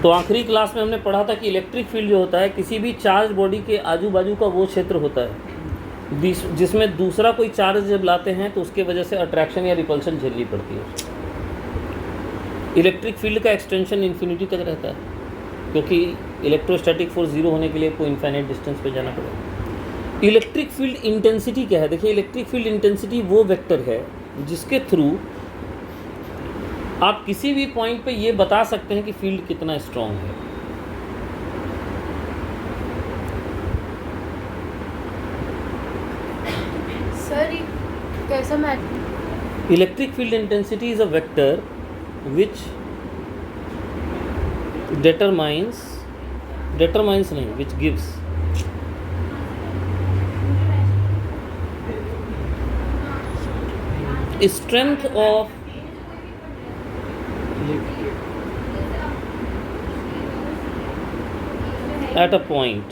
तो आखिरी क्लास में हमने पढ़ा था कि इलेक्ट्रिक फील्ड जो होता है किसी भी चार्ज बॉडी के आजू बाजू का वो क्षेत्र होता है जिसमें दूसरा कोई चार्ज जब लाते हैं तो उसके वजह से अट्रैक्शन या रिपल्शन झेलनी पड़ती है। इलेक्ट्रिक फील्ड का एक्सटेंशन इन्फिनिटी तक रहता है क्योंकि इलेक्ट्रोस्टैटिक फोर्स जीरो होने के लिए कोई इनफाइनाइट डिस्टेंस पे जाना पड़ेगा। इलेक्ट्रिक फील्ड इंटेंसिटी क्या है? देखिए, इलेक्ट्रिक फील्ड इंटेंसिटी वो वेक्टर है जिसके थ्रू आप किसी भी पॉइंट पे ये बता सकते हैं कि फील्ड कितना स्ट्रांग है। सर ये कैसा math? Electric field intensity is a vector which determines नहीं, which gives strength of at a point,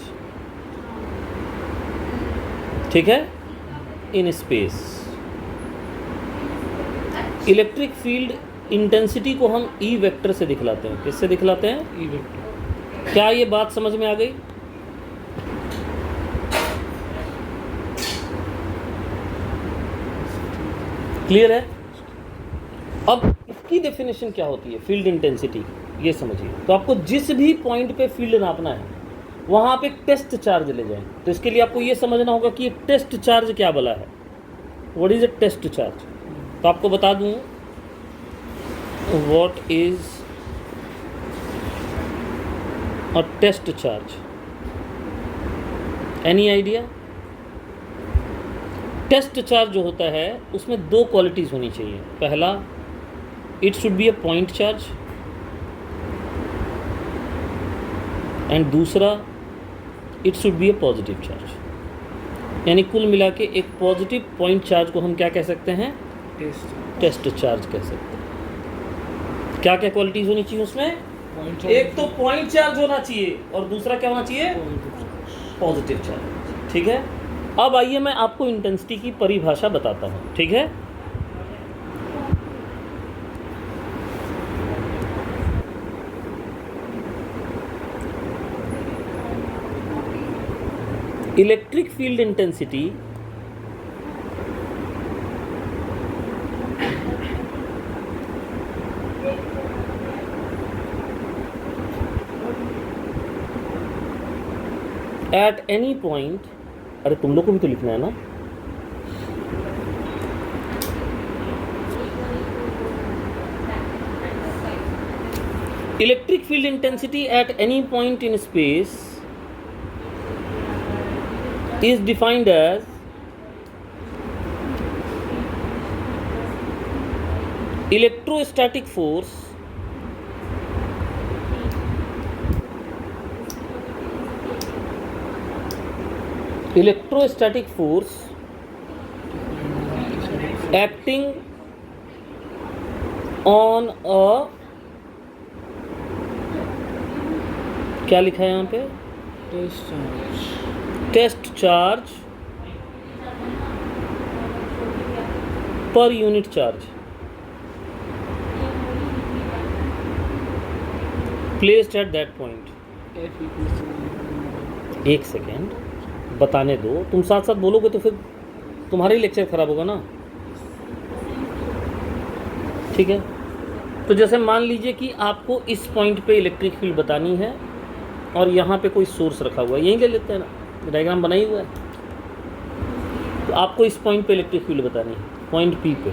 ठीक है, in space। Electric field intensity को हम ई वेक्टर से दिखलाते हैं। किससे दिखलाते हैं? E vector. क्या ये बात समझ में आ गई? क्लियर है? अब इसकी डेफिनेशन क्या होती है फील्ड इंटेंसिटी, ये समझिए। तो आपको जिस भी पॉइंट पे फील्ड नापना है वहां आप एक टेस्ट चार्ज ले जाएं। तो इसके लिए आपको ये समझना होगा कि टेस्ट चार्ज क्या बला है। What is a test charge? तो आपको बता दूं what is a test charge? Any idea? Test charge जो होता है उसमें दो क्वालिटीज़ होनी चाहिए। पहला, it should be a point charge, and दूसरा, it should be a positive charge. यानी कुल मिला के एक पॉजिटिव पॉइंट चार्ज को हम क्या कह सकते हैं? टेस्ट चार्ज कह सकते हैं। क्या क्या क्वालिटीज होनी चाहिए उसमें? एक तो पॉइंट चार्ज होना चाहिए और दूसरा क्या होना चाहिए? Positive charge. ठीक है, अब आइए मैं आपको इंटेंसिटी की परिभाषा बताता हूं। ठीक है, electric field intensity at any point, अरे तुम लोग को भी तो लिखना है ना। Electric field intensity at any point in space is defined as electrostatic force acting on a, क्या लिखा है यहाँ पे? टेस्ट चार्ज पर unit charge placed at that point. एक सेकेंड बताने दो, तुम साथ साथ बोलोगे तो फिर तुम्हारा ही लेक्चर खराब होगा ना। ठीक है, तो जैसे मान लीजिए कि आपको इस पॉइंट पे इलेक्ट्रिक फील्ड बतानी है और यहाँ पे कोई सोर्स रखा हुआ है, यहीं ले लेते हैं ना, डायग्राम बना ही हुआ है। तो आपको इस पॉइंट पे इलेक्ट्रिक फील्ड बतानी है, पॉइंट पी पे।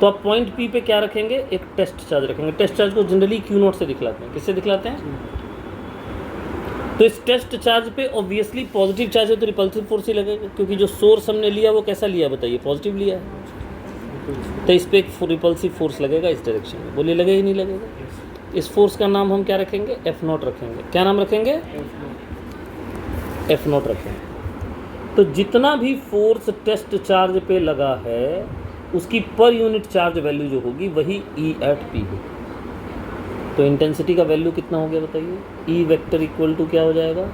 तो आप पॉइंट पी पे क्या रखेंगे? एक टेस्ट चार्ज रखेंगे। टेस्ट चार्ज को जनरली क्यू नॉट से दिखलाते हैं। किससे दिखलाते हैं? तो इस टेस्ट चार्ज पे ऑब्वियसली पॉजिटिव चार्ज है तो रिपल्सिव फोर्स ही लगेगा, क्योंकि जो सोर्स हमने लिया वो कैसा लिया बताइए? पॉजिटिव लिया है। तो इस पर एक रिपल्सिव फोर्स लगेगा इस डायरेक्शन में। बोलिए, लगेगा ही नहीं लगेगा? इस फोर्स का नाम हम क्या रखेंगे? एफ नॉट रखेंगे। क्या नाम रखेंगे? एफ नॉट रखेंगे। तो जितना भी फोर्स टेस्ट चार्ज पे लगा है उसकी पर यूनिट चार्ज वैल्यू जो होगी वही ई एट पी होगी। तो इंटेंसिटी का वैल्यू कितना हो गया बताइए? ई वेक्टर इक्वल टू क्या हो जाएगा?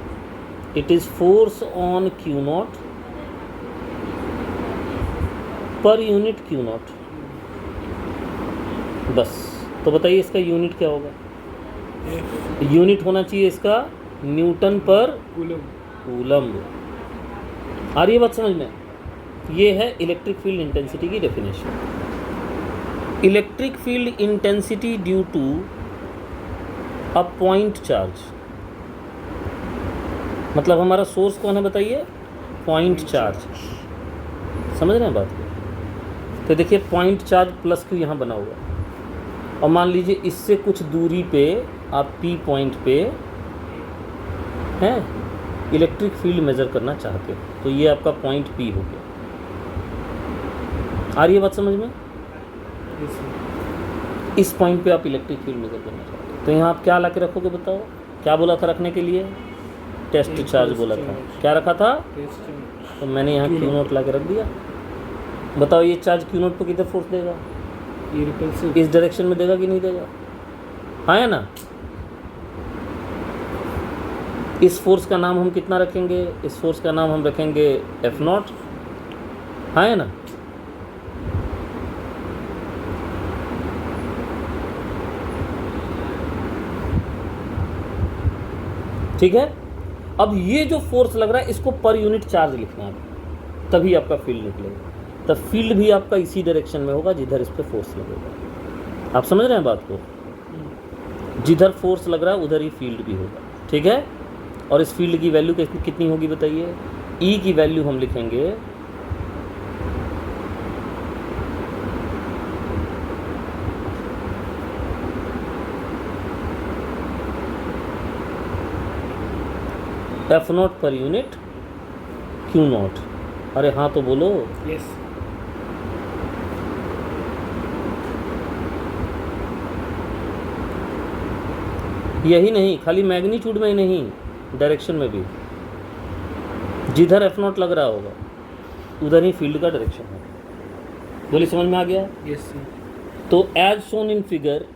It is force on Q not per unit Q not. बस, तो बताइए इसका यूनिट क्या होगा? यूनिट होना चाहिए इसका न्यूटन पर कूलम। कूलम्ब। आ रही है बात समझ में? ये है इलेक्ट्रिक फील्ड इंटेंसिटी की definition. Electric field intensity due to a point charge, मतलब हमारा सोर्स कौन है बताइए? Point charge. समझ रहे हैं बात को? तो देखिए पॉइंट चार्ज प्लस क्यू यहाँ बना हुआ है, और मान लीजिए इससे कुछ दूरी पे आप पी पॉइंट पे हैं इलेक्ट्रिक फील्ड मेज़र करना चाहते हो, तो ये आपका पॉइंट पी हो गया। आ रही है बात समझ में? इस पॉइंट पे आप इलेक्ट्रिक फील्ड मेज़र करना चाहते हो, तो यहाँ आप क्या ला के रखोगे बताओ? क्या बोला था रखने के लिए? टेस्ट चार्ज बोला था। क्या रखा था? तो मैंने यहाँ क्यू नोट ला के रख दिया। बताओ ये चार्ज क्यू नोट पर किधर फोर्स देगा? इस डायरेक्शन में देगा कि नहीं देगा? हाँ है ना? इस फोर्स का नाम हम कितना रखेंगे? इस फोर्स का नाम हम रखेंगे एफ नॉट। हाँ है ना? ठीक है। अब ये जो फोर्स लग रहा है इसको पर यूनिट चार्ज लिखना है, तभी आपका फील्ड निकलेगा। तब फील्ड भी आपका इसी डायरेक्शन में होगा जिधर इस पर फोर्स लगेगा। आप समझ रहे हैं बात को? जिधर फोर्स लग रहा है उधर ही फील्ड भी होगा। ठीक है। और इस फील्ड की वैल्यू कितनी होगी बताइए? ई की वैल्यू हम लिखेंगे F not per unit Q not. अरे हाँ तो बोलो। यस। यही नहीं, खाली मैग्नीट्यूड में ही नहीं, डायरेक्शन में भी। जिधर एफ नॉट लग रहा होगा उधर ही फील्ड का डायरेक्शन है। बोली समझ में आ गया? यस। तो as shown in figure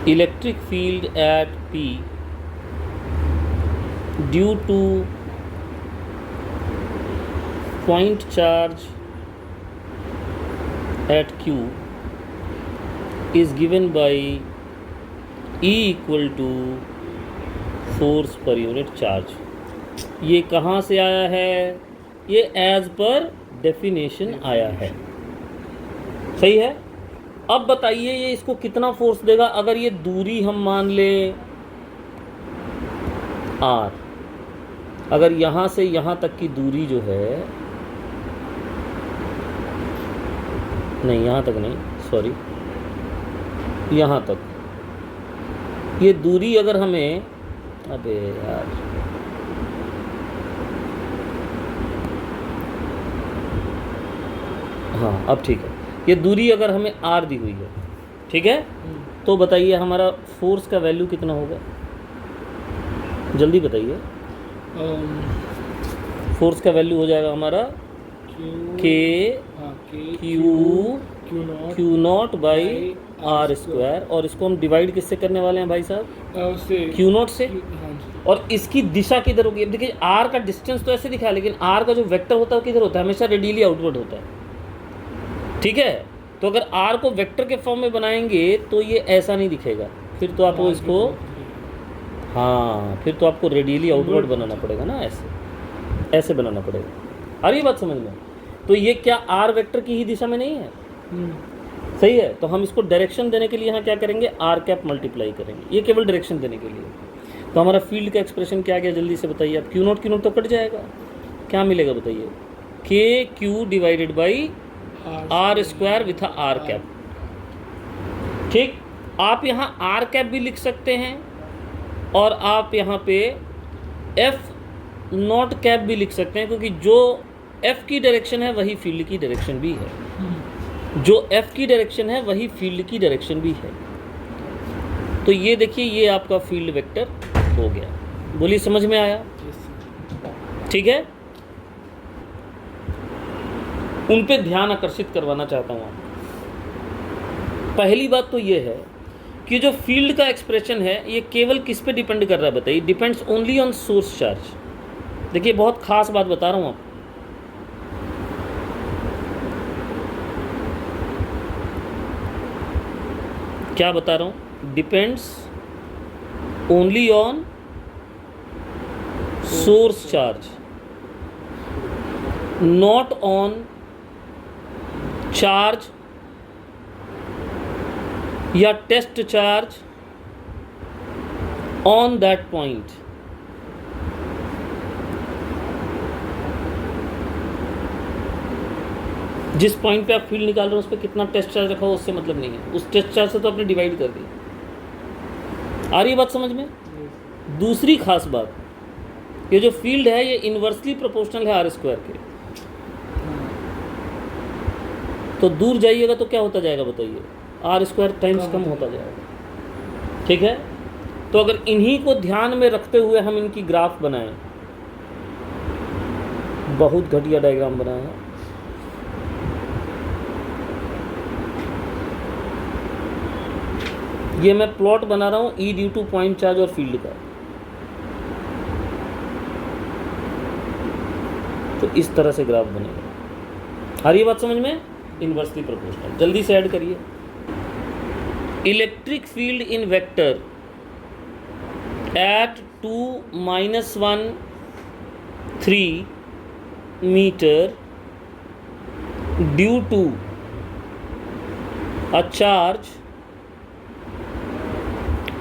electric field at P due to point charge at Q is given by E equal to force per unit charge। ये कहाँ से आया है? ये एज पर डेफिनेशन आया है। सही है। अब बताइए ये इसको कितना फोर्स देगा? अगर ये दूरी हम मान लें r, अगर यहाँ से यहाँ तक की दूरी जो है, नहीं यहाँ तक नहीं, सॉरी, यहाँ तक ये दूरी अगर हमें, अबे यार, हाँ अब ठीक है, ये दूरी अगर हमें r दी हुई है, ठीक है, तो बताइए हमारा फोर्स का वैल्यू कितना होगा? जल्दी बताइए। फोर्स का वैल्यू हो जाएगा हमारा Q naught by R square, और इसको हम डिवाइड किससे करने वाले हैं भाई साहब? क्यू नॉट से। और इसकी दिशा किधर होगी? अब देखिए आर का डिस्टेंस तो ऐसे दिखा है, लेकिन आर का जो वेक्टर होता है वो किधर होता है? हमेशा रेडियली आउटवर्ड होता है। ठीक है। तो अगर r को वेक्टर के फॉर्म में बनाएंगे तो ये ऐसा नहीं दिखेगा, फिर तो आपको इसको, हाँ फिर तो आपको रेडियली आउटवर्ड बनाना पड़ेगा ना, ऐसे बनाना पड़ेगा। आ रही बात समझ में? तो ये क्या r वेक्टर की ही दिशा में नहीं है? सही है। तो हम इसको डायरेक्शन देने के लिए यहाँ क्या करेंगे? r कैप मल्टीप्लाई करेंगे, ये केवल डायरेक्शन देने के लिए। तो हमारा फील्ड का एक्सप्रेशन क्या गया जल्दी से बताइए आप? क्यू नोट तो कट जाएगा, क्या मिलेगा बताइए? K Q divided by R square with R cap. ठीक। आप यहाँ आर कैप भी लिख सकते हैं और आप यहाँ पे एफ नॉट कैप भी लिख सकते हैं, क्योंकि जो एफ की डायरेक्शन है वही फील्ड की डायरेक्शन भी है, जो एफ की डायरेक्शन है वही फील्ड की डायरेक्शन भी है। तो ये देखिए ये आपका फील्ड वेक्टर हो गया। बोलिए समझ में आया? ठीक है। उन पे ध्यान आकर्षित करवाना चाहता हूँ आपको। पहली बात तो ये है कि जो फील्ड का एक्सप्रेशन है ये केवल किस पे डिपेंड कर रहा है बताइए? Depends only on source charge. देखिए बहुत खास बात बता रहा हूँ आपको। क्या बता रहा हूँ, depends only on source charge, not on charge या test charge on that point. जिस पॉइंट पे आप फील्ड निकाल रहे हो उस पर कितना टेस्ट चार्ज रखा हो उससे मतलब नहीं है, उस टेस्ट चार्ज से तो आपने डिवाइड कर दिया। आ रही है बात समझ में? दूसरी खास बात, ये जो फील्ड है ये इनवर्सली प्रोपोर्शनल है आर स्क्वायर के। तो दूर जाइएगा तो क्या होता जाएगा बताइए, आर स्क्वायर टाइम्स कम होता जाएगा। ठीक है, तो अगर इन्हीं को ध्यान में रखते हुए हम इनकी ग्राफ बनाएं, बहुत घटिया डायग्राम बनाया है। ये मैं प्लॉट बना रहा हूं ई ड्यू टू पॉइंट चार्ज और फील्ड का। तो इस तरह से ग्राफ बनेगा। आ रही है बात समझ में? Inversely proportional. जल्दी से ऐड करिए। Electric field in vector at 2-1 metre due to a charge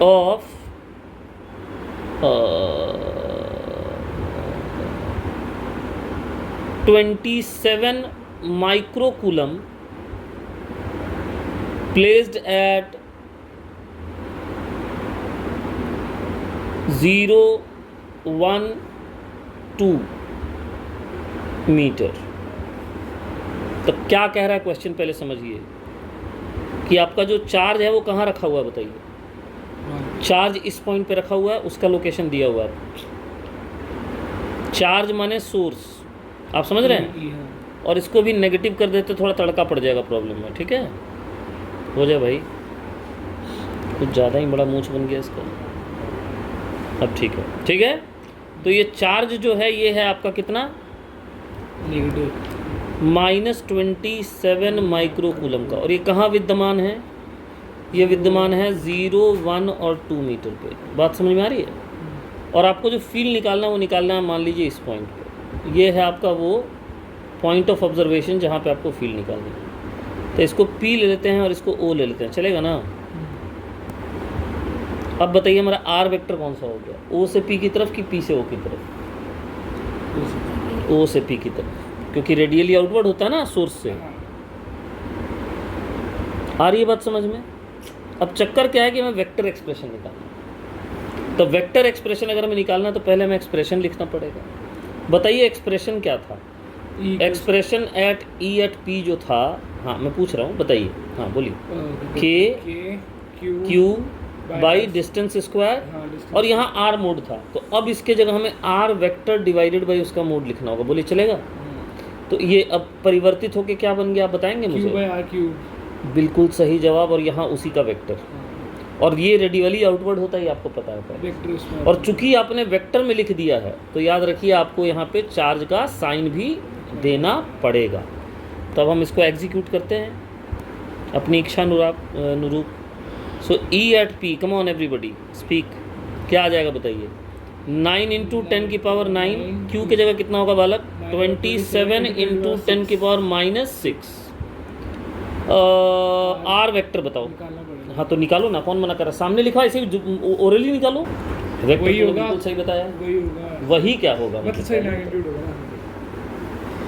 of 27 microcoulomb placed at 0-1-2 metre. तो क्या कह रहा है क्वेश्चन, पहले समझिए कि आपका जो चार्ज है वो कहाँ रखा हुआ है बताइए। चार्ज इस पॉइंट पे रखा हुआ है, उसका लोकेशन दिया हुआ है। चार्ज माने सोर्स, आप समझ रहे हैं? और इसको भी नेगेटिव कर देते थोड़ा तड़का पड़ जाएगा प्रॉब्लम में। ठीक है, हो जाए भाई, कुछ ज़्यादा ही बड़ा मूंछ बन गया इसका। अब ठीक है, ठीक है। तो ये चार्ज जो है ये है आपका कितना, नेगेटिव -27 माइक्रोकूलम का। और ये कहाँ विद्यमान है? ये विद्यमान है 0, 1 और 2 मीटर पे। बात समझ में आ रही है? और आपको जो फील्ड निकालना है वो निकालना है मान लीजिए इस पॉइंट पे। ये है आपका वो पॉइंट ऑफ ऑब्जर्वेशन जहाँ पे आपको फील्ड निकालनी है। तो इसको P ले लेते हैं और इसको O ले लेते हैं, चलेगा ना? अब बताइए हमारा R वेक्टर कौन सा हो गया, O से P की तरफ कि P से O की तरफ? O से P की तरफ, क्योंकि रेडियली आउटवर्ड होता है ना सोर्स से। आ रही है बात समझ में? अब चक्कर क्या है कि मैं वेक्टर एक्सप्रेशन निकालना। तो वेक्टर एक्सप्रेशन अगर मैं निकालना तो पहले मैं एक्सप्रेशन लिखना पड़ेगा। बताइए एक्सप्रेशन क्या था? Expression eight E at P जो था, हाँ मैं पूछ रहा हूँ, बताइए। हाँ बोलिए। के क्यू बाई डिस्टेंस स्क्वायर, और यहाँ आर मोड था। तो अब इसके जगह हमें आर वेक्टर डिवाइडेड बाई उसका मोड लिखना होगा। बोलिए चलेगा? तो ये अब परिवर्तित होके क्या बन गया आप बताएंगे मुझे? बिल्कुल सही जवाब, और यहाँ उसी का वेक्टर। और ये रेडियली आउटवर्ड होता है, आपको पता है। और चूंकि आपने वेक्टर में लिख दिया है तो याद रखिए आपको यहाँ पे चार्ज का साइन भी देना पड़ेगा। तब हम इसको एग्जीक्यूट करते हैं अपनी इच्छा अनुरूप। So E at P, come on everybody speak, क्या आ जाएगा बताइए? 9 × 10⁻⁹। क्यू की जगह कितना होगा बालक? 27 × 10⁻⁻6। आर वेक्टर बताओ। हाँ तो निकालो ना, कौन मना कर रहा? सामने लिखा, इसे ओरली निकालो। वेक्टर वही होगा, बिल्कुल सही बताया। वही होगा। वही क्या होगा मतलब सही मैग्नीट्यूड होगा ना।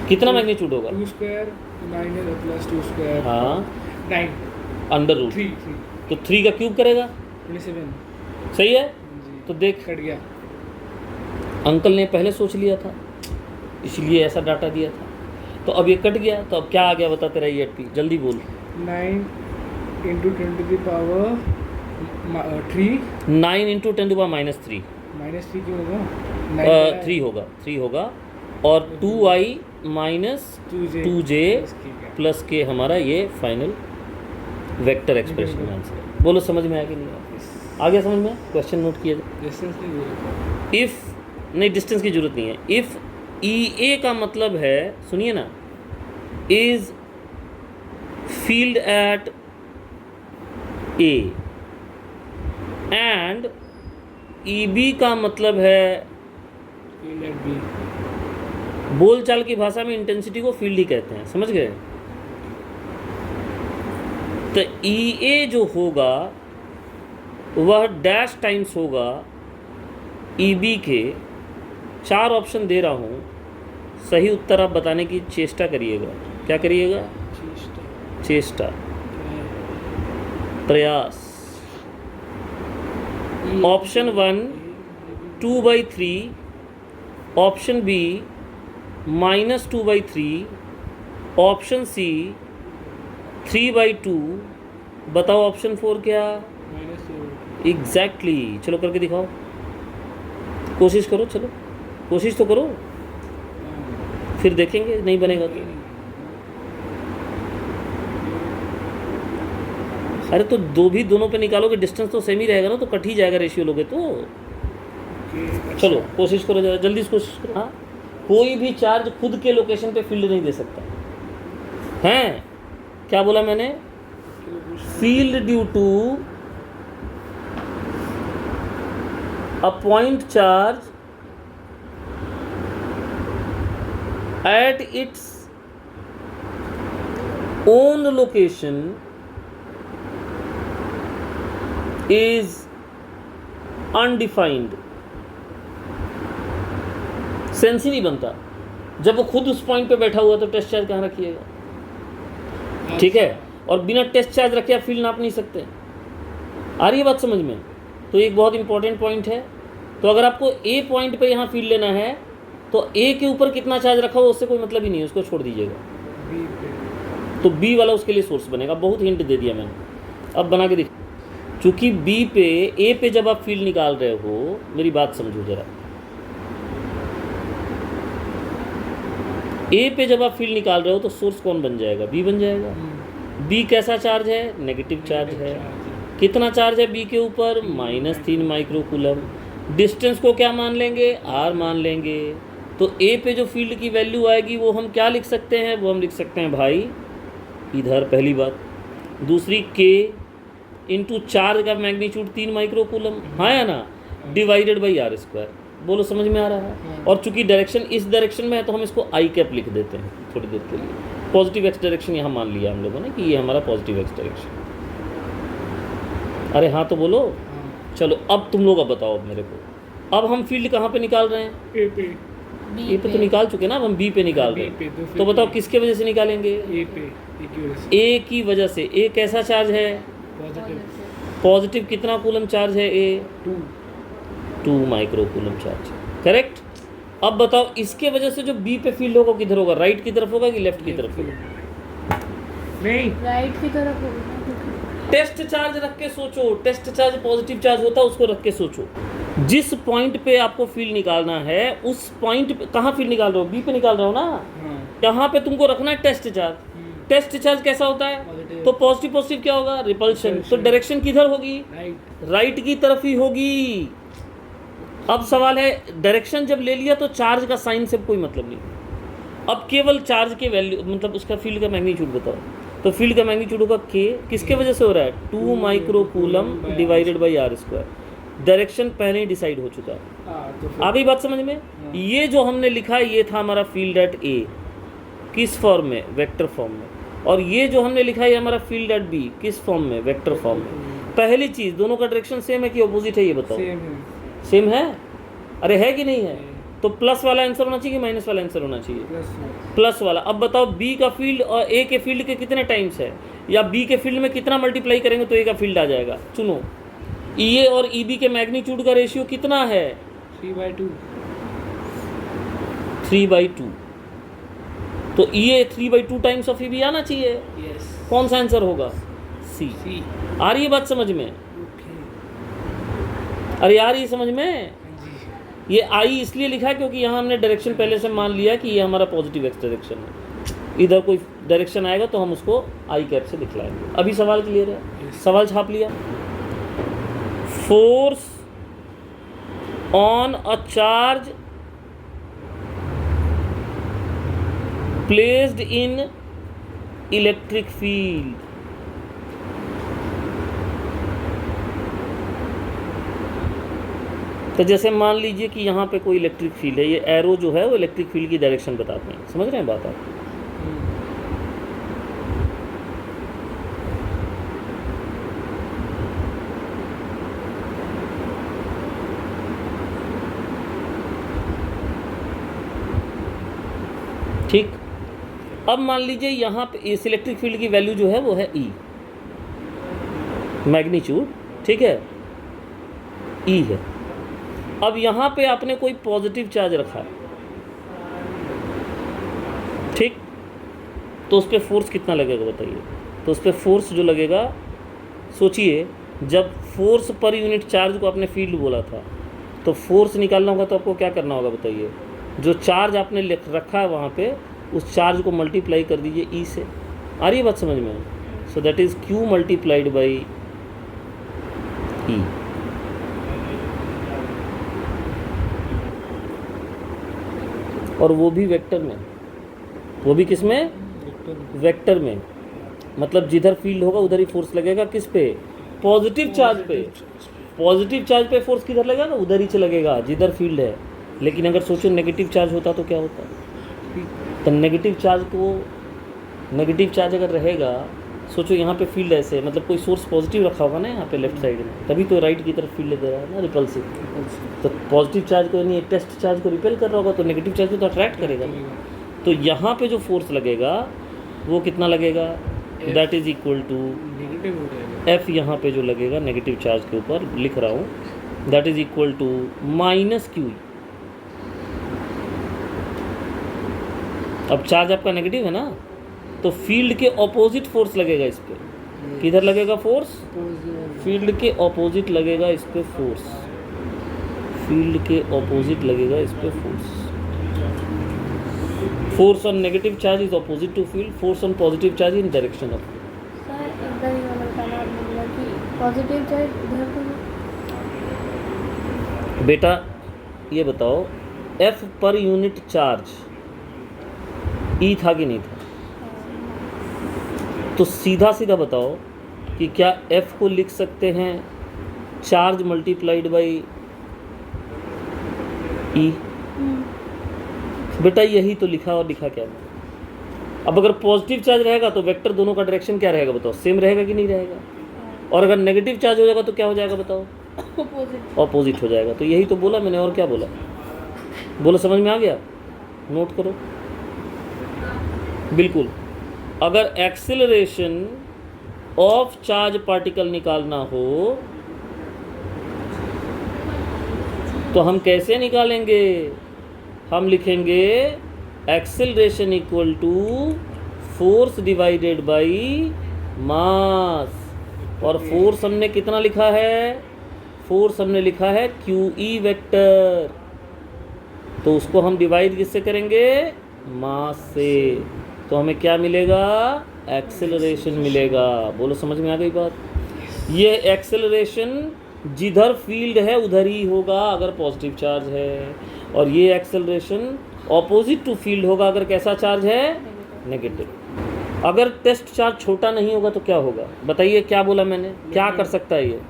कितना मैग्नीट्यूड होगा? 2 स्क्वायर 9 + 2 स्क्वायर, हाँ 9 √3। 3 तो 3 का क्यूब करेगा, 27। सही है? जी, तो देख कट गया। अंकल ने पहले सोच लिया था इसलिए ऐसा डाटा दिया था। तो अब ये कट गया, तो अब क्या आ गया बता तेरा ई एट पी, जल्दी बोल। 9 × 10⁻³ 3 9 × 10⁻³ -3 क्यों होगा? 3 होगा और 2i - 2j प्लस के हमारा ये फाइनल वेक्टर एक्सप्रेशन आंसर है। बोलो समझ में आया कि नहीं? आ गया समझ में? क्वेश्चन नोट किया जाए। डिस्टेंस इफ़ नहीं, डिस्टेंस की जरूरत नहीं है। इफ़ ई ए का मतलब है, सुनिए ना, is field at A and E B का मतलब है, फील्ड एट बी। बोलचाल की भाषा में इंटेंसिटी को फील्ड ही कहते हैं, समझ गए। तो ई ए जो होगा वह डैश टाइम्स होगा ई बी के। 4 ऑप्शन दे रहा हूँ, सही उत्तर आप बताने की चेष्टा करिएगा। क्या करिएगा? चेष्टा, प्रयास। Option 1 2/3, option B -2/3, option C 3/2। बताओ ऑप्शन 4 क्या? एग्जैक्टली। चलो करके दिखाओ, कोशिश करो, चलो कोशिश तो करो, फिर देखेंगे नहीं बनेगा तो। अरे तो दोनों पे निकालोगे, डिस्टेंस तो सेम ही रहेगा ना, तो कट ही जाएगा रेशियो लोगे तो। चलो कोशिश करो, जरा जल्दी से कोशिश करो। हाँ, कोई भी चार्ज खुद के लोकेशन पे फील्ड नहीं दे सकता हैं। क्या बोला मैंने? Field due to a point charge at its own location is undefined। Sense ही नहीं बनता। जब वो खुद उस पॉइंट पे बैठा हुआ तो टेस्ट चार्ज कहाँ रखिएगा? ठीक है, और बिना टेस्ट चार्ज रखे आप फील्ड नाप नहीं सकते। आ रही है बात समझ में? तो एक बहुत इंपॉर्टेंट पॉइंट है। तो अगर आपको ए पॉइंट पे यहाँ फील्ड लेना है तो ए के ऊपर कितना चार्ज रखा हो उससे कोई मतलब ही नहीं है, उसको छोड़ दीजिएगा। तो बी वाला उसके लिए सोर्स बनेगा। बहुत हिंट दे दिया मैंने, अब बना के दिख। चूंकि बी पे ए पे जब आप फील्ड निकाल रहे हो, मेरी बात समझो जरा, ए पे जब आप फील्ड निकाल रहे हो तो सोर्स कौन बन जाएगा? बी बन जाएगा। बी कैसा चार्ज है? नेगेटिव चार्ज है। कितना चार्ज है बी के ऊपर? -3 माइक्रो कूलम। डिस्टेंस को क्या मान लेंगे? आर मान लेंगे। तो ए पे जो फील्ड की वैल्यू आएगी वो हम क्या लिख सकते हैं? वो हम लिख सकते हैं भाई इधर, पहली बात। दूसरी के इंटू चार्ज का मैग्नीट्यूड 3 माइक्रो कूलम, हाँ या ना, डिवाइडेड बाई आर स्क्वायर। बोलो समझ में आ रहा है? और चूंकि डायरेक्शन इस डायरेक्शन में है तो हम इसको आई कैप लिख देते हैं थोड़ी देर के लिए। पॉजिटिव एक्स डायरेक्शन यहाँ मान लिया हम लोगों ने कि ये हमारा पॉजिटिव एक्स डायरेक्शन। अरे हाँ तो बोलो। चलो अब तुम लोग अब बताओ अब मेरे को, अब हम फील्ड कहाँ पे निकाल रहे हैं? ए पे। ए पे तो निकाल चुके ना, अब हम बी पे निकाल रहे हैं। तो बताओ किसके वजह से निकालेंगे? ए पे, ए की वजह से। ए की वजह से। ए कैसा चार्ज है? पॉजिटिव। पॉजिटिव। कितना कूलम चार्ज है? ए 2 माइक्रो कूलम चार्ज। करेक्ट। अब बताओ इसके वजह से जो बी पे फील्ड होगा किधर होगा? राइट की तरफ होगा कि लेफ्ट की तरफ होगा? नहीं, राइट की तरफ होगा। टेस्ट चार्ज रख के सोचो। टेस्ट चार्ज पॉजिटिव चार्ज होता है, उसको रख के सोचो। जिस पॉइंट पे आपको फील्ड निकालना है उस पॉइंट पे, कहाँ फील्ड निकाल रहे हो? बी पे निकाल रहे हो ना। यहाँ पे तुमको रखना है टेस्ट चार्ज। टेस्ट चार्ज कैसा होता है? तो पॉजिटिव पॉजिटिव क्या होगा? रिपल्शन। तो डायरेक्शन किधर होगी? राइट की तरफ ही होगी। अब सवाल है, डायरेक्शन जब ले लिया तो चार्ज का साइन से कोई मतलब नहीं। अब केवल चार्ज के वैल्यू, मतलब उसका फील्ड का मैग्नीट्यूड बताओ। तो फील्ड का मैग्नीट्यूड होगा के। किसके वजह से हो रहा है? 2 microcoulomb divided by R square. Direction पहले ही डिसाइड हो चुका है। आ गई बात समझ में? ये जो हमने लिखा ये था हमारा फील्ड एट ए, किस फॉर्म में? वेक्टर फॉर्म में। और ये जो हमने लिखा है हमारा फील्ड एट बी, किस फॉर्म में? वेक्टर फॉर्म में। पहली चीज़, दोनों का डायरेक्शन सेम है कि ऑपोजिट है? ये बताओ। सेम है। अरे है कि नहीं है? तो प्लस वाला आंसर होना चाहिए कि माइनस वाला आंसर होना चाहिए? प्लस वाला। अब बताओ बी का फील्ड और ए के फील्ड के कितने टाइम्स है, या बी के फील्ड में कितना मल्टीप्लाई करेंगे तो ए का फील्ड आ जाएगा? चुनो। ई ए और ई बी के मैग्नीट्यूड का रेशियो कितना है? 3/2। 3/2। तो ई ए 3/2 टाइम्स ऑफ ई बी आना चाहिए। यस। कौन सा आंसर होगा? सी। आ रही है बात समझ में? अरे आ रही है समझ में? ये आई इसलिए लिखा है क्योंकि यहाँ हमने डायरेक्शन पहले से मान लिया कि ये हमारा पॉजिटिव एक्स डायरेक्शन है। इधर कोई डायरेक्शन आएगा तो हम उसको आई कैप से दिखलाएंगे। अभी सवाल क्लियर है? सवाल छाप लिया। Force on a charge placed in electric field तो जैसे मान लीजिए कि यहाँ पे कोई इलेक्ट्रिक फील्ड है, ये एरो जो है वो इलेक्ट्रिक फील्ड की डायरेक्शन बताते हैं, समझ रहे हैं बात आप? ठीक। अब मान लीजिए यहाँ पे इस इलेक्ट्रिक फील्ड की वैल्यू जो है वो है ई, मैग्नीट्यूड, ठीक है, ई है। अब यहाँ पे आपने कोई पॉजिटिव चार्ज रखा है, ठीक, तो उस पर फोर्स कितना लगेगा बताइए? तो उस पर फोर्स जो लगेगा, सोचिए जब फोर्स पर यूनिट चार्ज को आपने फील्ड बोला था, तो फोर्स निकालना होगा तो आपको क्या करना होगा बताइए? जो चार्ज आपने रखा है वहाँ पे, उस चार्ज को मल्टीप्लाई कर दीजिए ई से। आ रही है बात समझ में? So that is Q multiplied by E. और वो भी वेक्टर में, वो भी किस में? वेक्टर में। मतलब जिधर फील्ड होगा उधर ही फोर्स लगेगा, किस पे? पॉजिटिव चार्ज पे। पॉजिटिव चार्ज पे फोर्स किधर लगेगा? उधर ही लगेगा जिधर फील्ड है। लेकिन अगर सोचो नेगेटिव चार्ज होता तो क्या होता? तो नेगेटिव चार्ज अगर रहेगा, सोचो यहाँ पे फील्ड ऐसे, मतलब कोई सोर्स पॉजिटिव रखा होगा ना यहाँ पे लेफ्ट साइड में, तभी तो राइट की तरफ फील्ड दे रहा है ना, रिपल्सिव। तो पॉजिटिव चार्ज को यानी टेस्ट चार्ज को रिपेल कर रहा होगा, तो नेगेटिव चार्ज को तो अट्रैक्ट करेगा। तो यहाँ पे जो फोर्स लगेगा वो कितना लगेगा? That is equal to F, यहाँ पे जो लगेगा नेगेटिव चार्ज के ऊपर लिख रहा हूँ, that is equal to minus Q. अब चार्ज आपका नेगेटिव है ना, तो फील्ड के ऑपोजिट फोर्स लगेगा इस पे। किधर लगेगा फोर्स? फील्ड के ऑपोजिट लगेगा इस पे फोर्स। फील्ड के ऑपोजिट लगेगा इस पे force. Force on negative charge is opposite to field, force on positive charge in direction of field. Sir इधर ही वाला बताना आपने बोला कि पॉजिटिव चार्ज इधर को। बेटा ये बताओ, एफ पर यूनिट चार्ज ई था कि नहीं था? तो सीधा सीधा बताओ कि क्या एफ को लिख सकते हैं चार्ज मल्टीप्लाइड बाई ई? बेटा यही तो लिखा, और लिखा क्या? अब अगर पॉजिटिव चार्ज रहेगा तो वेक्टर दोनों का डायरेक्शन क्या रहेगा बताओ? सेम रहेगा कि नहीं रहेगा? और अगर नेगेटिव चार्ज हो जाएगा तो क्या हो जाएगा बताओ? ऑपोजिट हो जाएगा। तो यही तो बोला मैंने, और क्या बोला? बोलो समझ में आ गया? नोट करो बिल्कुल। अगर एक्सेलरेशन ऑफ चार्ज पार्टिकल निकालना हो तो हम कैसे निकालेंगे? हम लिखेंगे acceleration equal to force divided by mass. और फोर्स हमने कितना लिखा है? फोर्स हमने लिखा है क्यू ई वेक्टर। तो उसको हम डिवाइड किससे करेंगे? मास से। तो हमें क्या मिलेगा? एक्सेलरेशन मिलेगा। बोलो समझ में आ गई बात? ये एक्सेलरेशन जिधर फील्ड है उधर ही होगा अगर पॉजिटिव चार्ज है, और ये एक्सेलरेशन ऑपोजिट टू फील्ड होगा अगर कैसा चार्ज है? नेगेटिव। अगर टेस्ट चार्ज छोटा नहीं होगा तो क्या होगा बताइए? क्या बोला मैंने? क्या कर सकता है ये?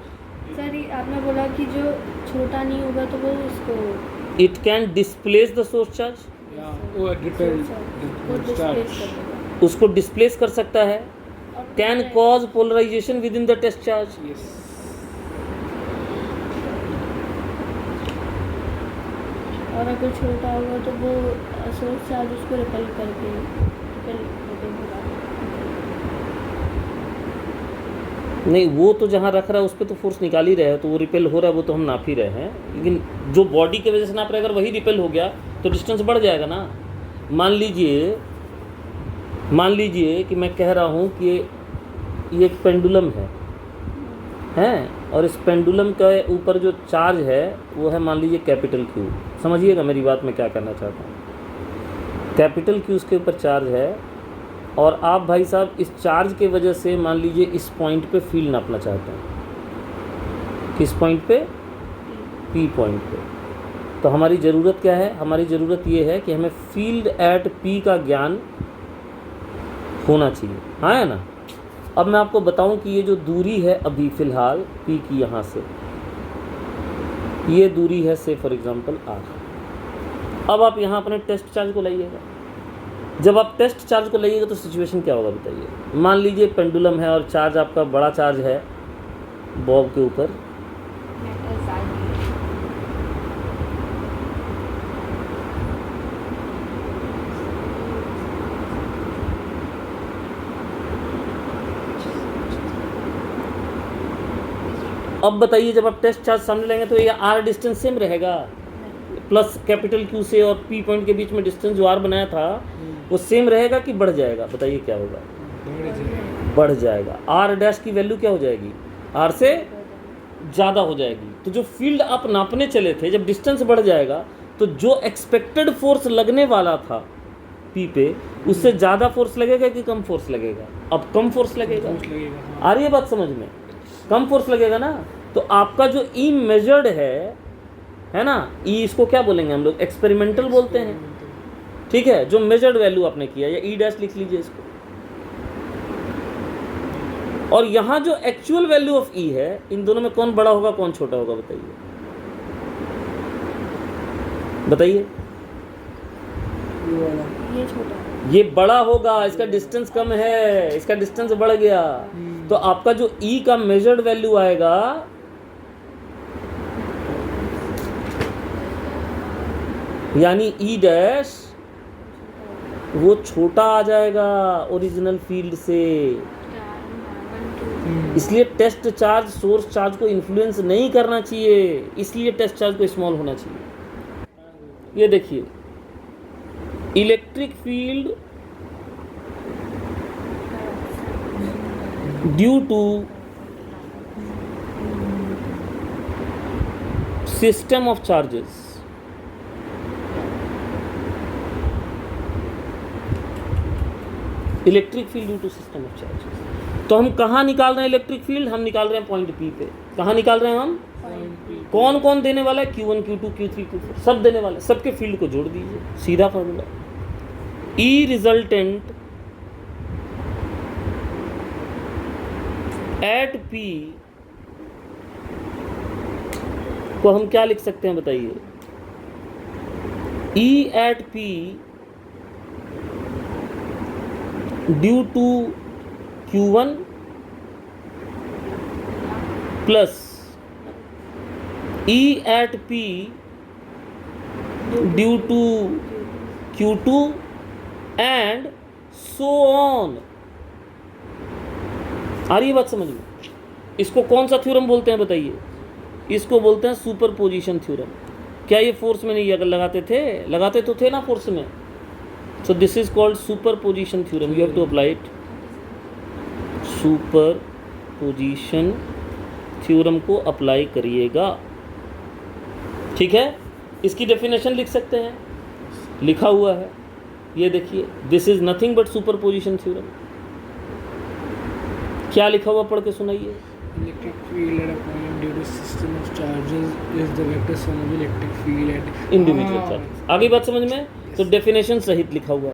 सर आपने बोला कि जो छोटा नहीं होगा तो वो उसको it can displace the source charge, उसको डिस्प्लेस कर सकता है। Can cause polarisation within the test charge. और अगर छोटा होगा तो वो सोर्स चार्ज उसको रिपेल करके नहीं, वो तो जहाँ रख रहा है उस पर तो फोर्स निकाल ही रहे हैं, तो वो रिपेल हो रहा है, वो तो हम नाप ही रहे हैं। लेकिन जो बॉडी के वजह से नाप रहे हैं, अगर वही रिपेल हो गया तो डिस्टेंस बढ़ जाएगा ना। मान लीजिए कि मैं कह रहा हूँ कि ये एक पेंडुलम है, और इस पेंडुलम के ऊपर जो चार्ज है वो है मान लीजिए कैपिटल क्यू। समझिएगा मेरी बात, मैं क्या करना चाहता हूँ। कैपिटल क्यू उसके ऊपर चार्ज है, और आप भाई साहब इस चार्ज के वजह से मान लीजिए इस पॉइंट पे फील्ड नापना चाहते हैं। किस पॉइंट पे? पी पॉइंट पे। तो हमारी ज़रूरत क्या है? हमारी ज़रूरत ये है कि हमें फील्ड एट पी का ज्ञान होना चाहिए, हाँ है ना। अब मैं आपको बताऊं कि ये जो दूरी है अभी फ़िलहाल पी की यहाँ से, ये दूरी है से फॉर एग्जांपल r। अब आप यहाँ अपने टेस्ट चार्ज को लाइएगा। जब आप टेस्ट चार्ज को लाइएगा तो सिचुएशन क्या होगा बताइए। मान लीजिए पेंडुलम है और चार्ज आपका बड़ा चार्ज है बॉब के ऊपर, अब बताइए जब आप टेस्ट चार्ज सामने लेंगे तो ये r डिस्टेंस सेम रहेगा, प्लस कैपिटल Q से और P पॉइंट के बीच में डिस्टेंस जो r बनाया था वो सेम रहेगा कि बढ़ जाएगा? बताइए क्या होगा? बढ़ जाएगा। r डैश की वैल्यू क्या हो जाएगी? r से ज़्यादा हो जाएगी। तो जो फील्ड आप नापने चले थे, जब डिस्टेंस बढ़ जाएगा तो जो एक्सपेक्टेड फोर्स लगने वाला था P पे, उससे ज़्यादा फोर्स लगेगा कि कम फोर्स लगेगा? अब कम फोर्स लगेगा। आ रही है बात समझ में? कम फोर्स लगेगा ना। तो आपका जो E मेजर्ड है ना, E इसको क्या बोलेंगे हम लोग? एक्सपेरिमेंटल बोलते हैं, ठीक है। जो मेजर्ड वैल्यू आपने किया, या E डैश लिख लीजिए इसको। और यहाँ जो एक्चुअल वैल्यू ऑफ E है, इन दोनों में कौन बड़ा होगा कौन छोटा होगा बताइए? बताइए। ये छोटा है। ये बड़ा होगा, इसका डिस्टेंस कम है, इसका डिस्टेंस बढ़ गया। तो आपका जो E का मेजर्ड वैल्यू आएगा यानी E डैश वो छोटा आ जाएगा ओरिजिनल फील्ड से। इसलिए टेस्ट चार्ज सोर्स चार्ज को इन्फ्लुएंस नहीं करना चाहिए, इसलिए टेस्ट चार्ज को स्मॉल होना चाहिए। ये देखिए electric field due to system of charges, electric field due to system of charges. तो हम कहाँ निकाल रहे हैं इलेक्ट्रिक फील्ड? हम निकाल रहे हैं पॉइंट P पे। कहाँ निकाल रहे हैं हम? कौन कौन देने वाला है? Q1 Q2 Q3 Q4 सब देने वाले, सबके फील्ड को जोड़ दीजिए, सीधा formula. E resultant at P को हम क्या लिख सकते हैं बताइए? E at P due to Q1 plus E at P due to Q2 and so on. आ रही है बात समझ में? इसको कौन सा थ्योरम बोलते हैं बताइए? इसको बोलते हैं सुपरपोजिशन थ्योरम। क्या ये फोर्स में नहीं अगर लगाते थे? लगाते तो थे ना फोर्स में। So this is called superposition theorem. You have to apply it. Superposition theorem को अप्लाई करिएगा, ठीक है। इसकी डेफिनेशन लिख सकते हैं, लिखा हुआ है, ये देखिए। This is nothing but superposition theorem. क्या लिखा हुआ पढ़ के सुनाइए। Electric field at a point due to system of charges is the vector sum of electric field at individual charges. आगे बात समझ में? तो डेफिनेशन सहित लिखा हुआ है।